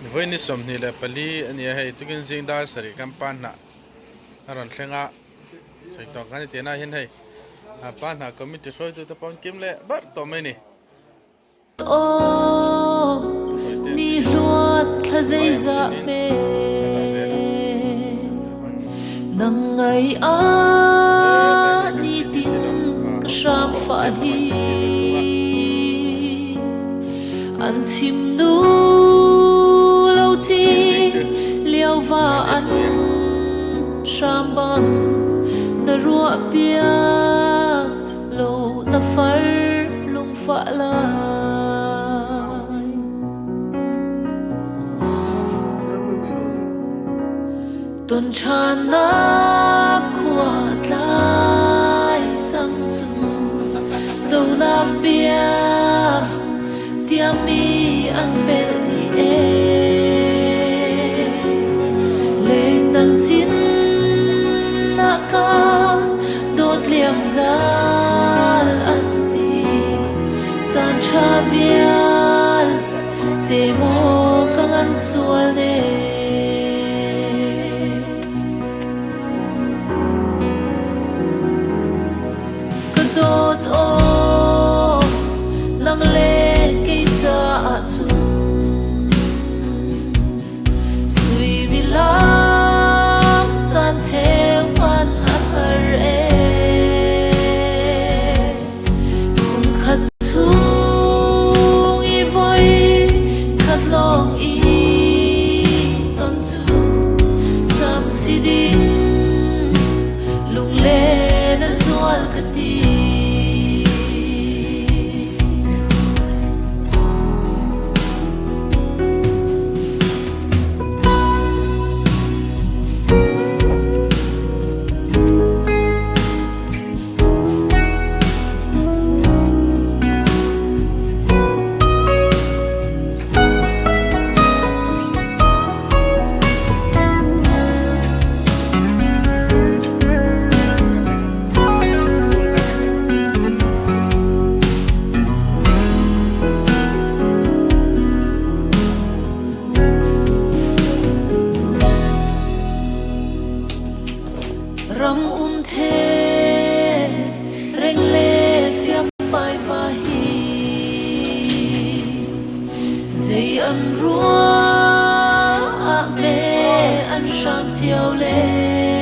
Voi ni som ni le pali ania hei tukin jing dar sari kampan na aron thlenga sei to kan ti na hin hei a pan na committee soi tu ta pon kim le bar to mai ni ô ni luat tha dây dạ mê nang ngày a ni tin ka sham fa hi an chim nu lâu chi liao va an sham bang na ruộng biếc lâu na phar lung pha la tuần tràn na quạt lại trăng chung dâu nạc bia tiêm mi ăn bel đi lên đàn xin na ca đốt liềm zal ăn đi chan cha vial te mo kang an sual ne đốt ô nang lê cây cha chung suy vi lam chan theo van ar cùng khát chung i voi khát long i ton chu cham si ding lung lê na zual ka ti ram the reng le phiak phai va hi dây an rua a me an sham chiao le